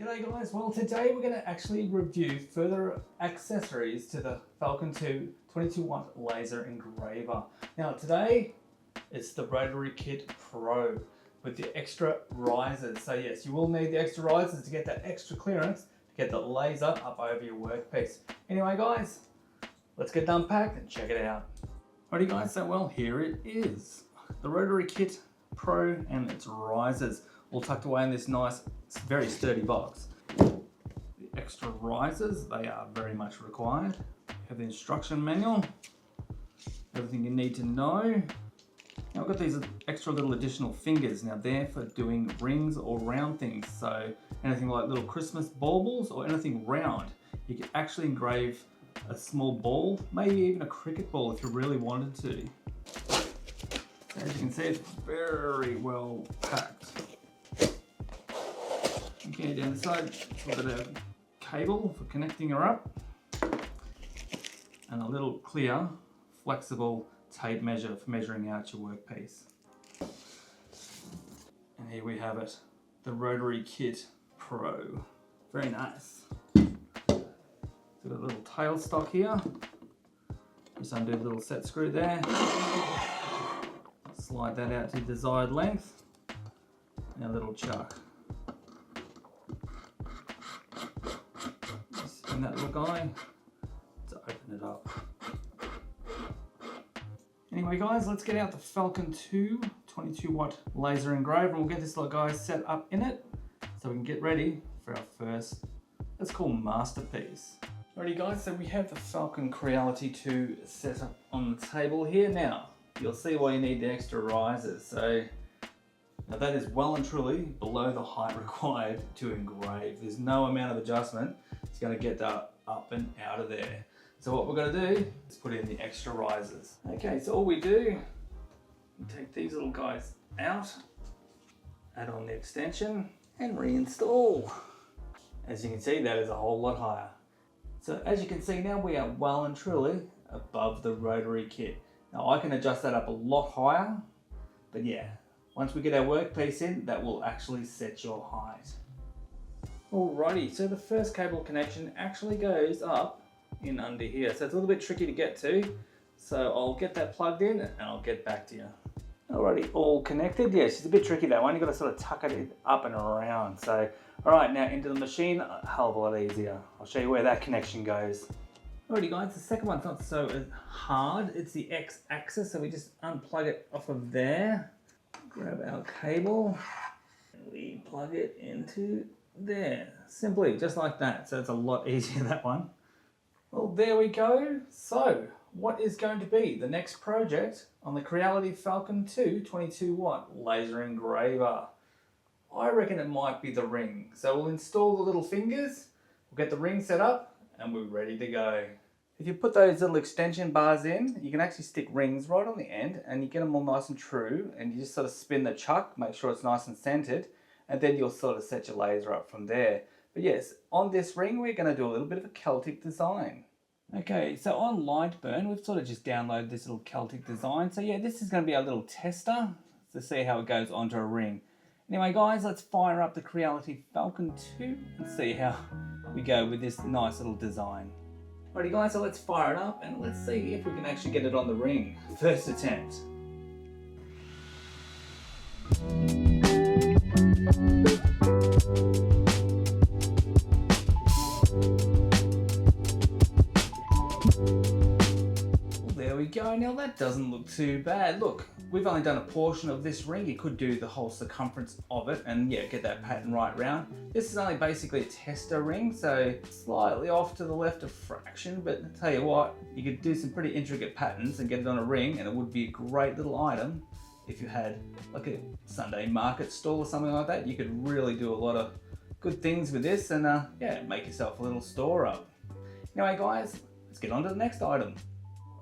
G'day guys, well today we're going to actually review further accessories to the Falcon 2 22 watt laser engraver. Now today it's the Rotary Kit Pro with the extra risers. So yes, you will need the extra risers to get that extra clearance to get the laser up over your workpiece. Anyway guys, let's get it unpacked and check it out. Alrighty guys, so well here it is. The Rotary Kit Pro and its risers all tucked away in this nice, very sturdy box. The extra risers, they are very much required. You have the instruction manual, everything you need to know. Now I've got these extra little additional fingers. Now they're for doing rings or round things. So anything like little Christmas baubles or anything round, you can actually engrave a small ball, maybe even a cricket ball if you really wanted to. So as you can see, it's very well packed. Okay, down the side, we've got a cable for connecting her up and a little clear, flexible tape measure for measuring out your workpiece. And here we have it, the Rotary Kit Pro. Very nice. Got a little tailstock here. Just undo the little set screw there. Slide that out to desired length. And a little chuck. And that little guy to open it up. Anyway guys, let's get out the Falcon 2 22 watt laser engraver and we'll get this little guy set up in it so we can get ready for our first, let's call masterpiece. Alrighty guys, so we have the Falcon Creality 2 set up on the table here. Now, you'll see why you need the extra risers. So now that is well and truly below the height required to engrave. There's no amount of adjustment. It's going to get that up and out of there. So what we're going to do is put in the extra risers. Okay, so all we do, take these little guys out, add on the extension and reinstall. As you can see, that is a whole lot higher. So as you can see now, we are well and truly above the Rotary Kit. Now I can adjust that up a lot higher, but yeah, once we get our workpiece in, that will actually set your height. Alrighty, so the first cable connection actually goes up in under here. So it's a little bit tricky to get to. So I'll get that plugged in and I'll get back to you. Alrighty, all connected. Yes, it's a bit tricky that one. You've got to sort of tuck it up and around. So, alright, now into the machine, a hell of a lot easier. I'll show you where that connection goes. Alrighty guys, the second one's not so hard. It's the X-axis, so we just unplug it off of there. Grab our cable and we plug it into there. Simply, just like that. So it's a lot easier, that one. Well, there we go. So, what is going to be the next project on the Creality Falcon 2 22 watt laser engraver? I reckon it might be the ring. So we'll install the little fingers, we'll get the ring set up, and we're ready to go. If you put those little extension bars in, you can actually stick rings right on the end and you get them all nice and true, and you just sort of spin the chuck, make sure it's nice and centered, and then you'll sort of set your laser up from there. But yes, on this ring we're going to do a little bit of a Celtic design. Okay, so on Lightburn we've sort of just downloaded this little Celtic design. So yeah, this is going to be our little tester to see how it goes onto a ring. Anyway guys, let's fire up the Creality Falcon 2 and see how we go with this nice little design. Alrighty guys, so let's fire it up and let's see if we can actually get it on the ring. First attempt. Well, there we go. Now that doesn't look too bad. Look, we've only done a portion of this ring. You could do the whole circumference of it and yeah, get that pattern right round. This is only basically a tester ring, so slightly off to the left a fraction, but I'll tell you what, you could do some pretty intricate patterns and get it on a ring, and it would be a great little item if you had like a Sunday market stall or something like that. You could really do a lot of good things with this and yeah, make yourself a little store up. Anyway guys, let's get on to the next item.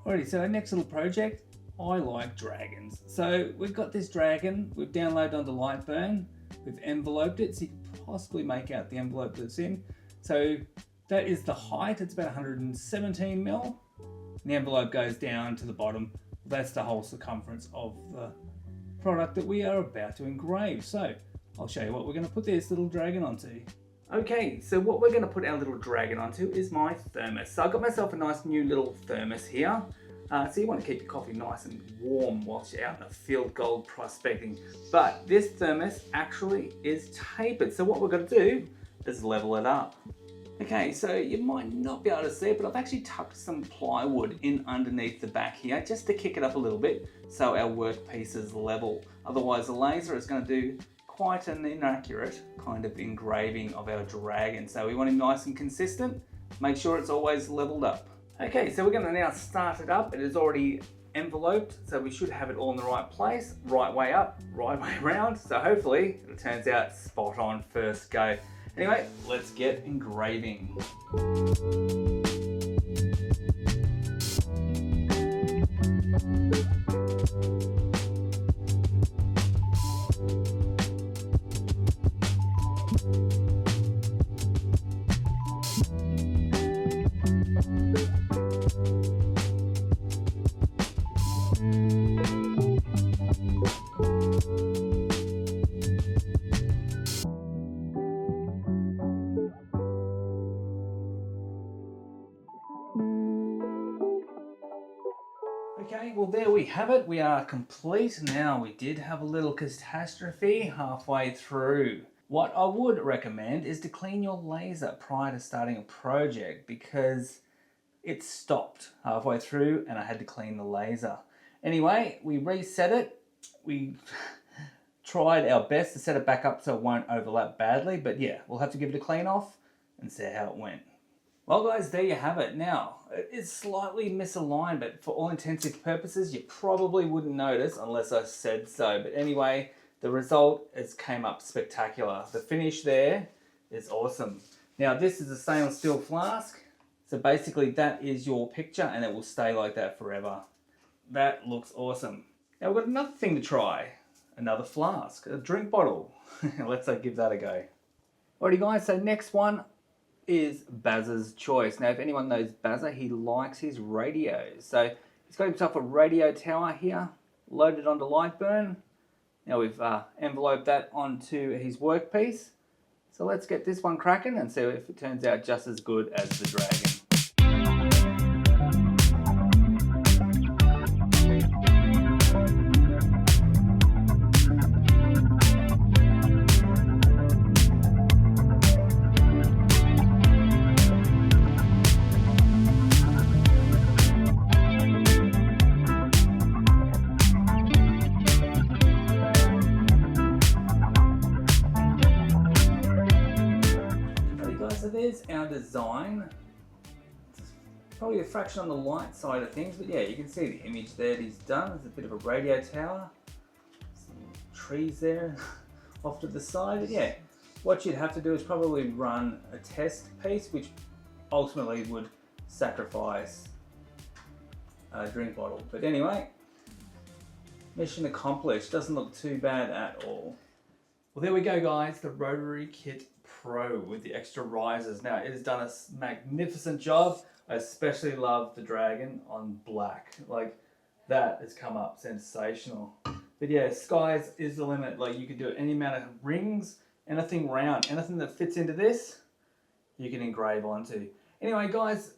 Alrighty, so our next little project, I like dragons. So we've got this dragon, we've downloaded onto Lightburn, we've enveloped it so you can possibly make out the envelope that's in. So that is the height, it's about 117 mil. The envelope goes down to the bottom. That's the whole circumference of the product that we are about to engrave. So I'll show you what we're going to put this little dragon onto. Okay, so what we're going to put our little dragon onto is my thermos. So I've got myself a nice new little thermos here. So you want to keep your coffee nice and warm whilst you're out in the field gold prospecting. But this thermos actually is tapered. So what we're going to do is level it up. Okay, so you might not be able to see it, but I've actually tucked some plywood in underneath the back here just to kick it up a little bit so our workpiece is level. Otherwise the laser is going to do quite an inaccurate kind of engraving of our dragon. So we want him nice and consistent. Make sure it's always leveled up. Okay, so we're going to now start it up. It is already enveloped, so we should have it all in the right place, right way up, right way around. So hopefully it turns out spot on first go. Anyway, let's get engraving. Okay, well there we have it. We are complete. Now, we did have a little catastrophe halfway through. What I would recommend is to clean your laser prior to starting a project because it stopped halfway through and I had to clean the laser. Anyway, we reset it. We tried our best to set it back up so it won't overlap badly, but yeah, we'll have to give it a clean off and see how it went. Well guys, there you have it. Now, it is slightly misaligned, but for all intensive purposes, you probably wouldn't notice unless I said so. But anyway, the result came up spectacular. The finish there is awesome. Now, this is a stainless steel flask. So basically that is your picture and it will stay like that forever. That looks awesome. Now we've got another thing to try. Another flask, a drink bottle. Let's give that a go. Alrighty guys, so next one is Baz's choice. Now if anyone knows Bazza, he likes his radios. So he's got himself a radio tower here, loaded onto Lightburn. Now we've enveloped that onto his workpiece. So let's get this one cracking and see if it turns out just as good as the dragon. So there's our design. It's probably a fraction on the light side of things, but yeah, you can see the image there that he's done. There's a bit of a radio tower, some trees there off to the side. But yeah, what you'd have to do is probably run a test piece, which ultimately would sacrifice a drink bottle. But anyway, mission accomplished. Doesn't look too bad at all. Well, there we go, guys. The Rotary Kit Pro with the extra risers. Now, it has done a magnificent job. I especially love the dragon on black. Like, that has come up sensational. But yeah, skies is the limit. Like, you can do any amount of rings, anything round, anything that fits into this, you can engrave onto. Anyway, guys,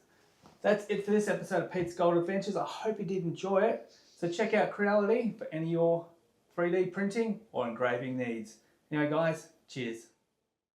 that's it for this episode of Pete's Gold Adventures. I hope you did enjoy it. So check out Creality for any of your 3D printing or engraving needs. Anyway, guys, cheers.